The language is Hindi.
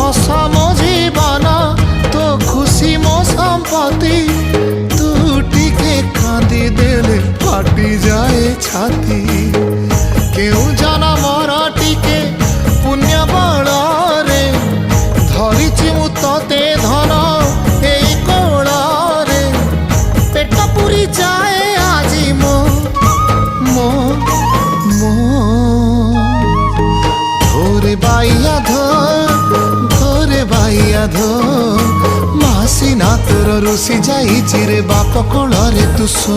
मो जीवन तो खुशी मो संपत्ति तू टिके कांदी देले फाटी जाए छाती क्यों जाना मोरा टिके पुण्य बल रे धरिछि मु तते धन एई कोल रे पेट पुरी जाए आजी मो मो मो धोरे बाइया धोरे बाइया धो मासी ना तोर रुसी जाई चिरे बाप कोल रे तू सो।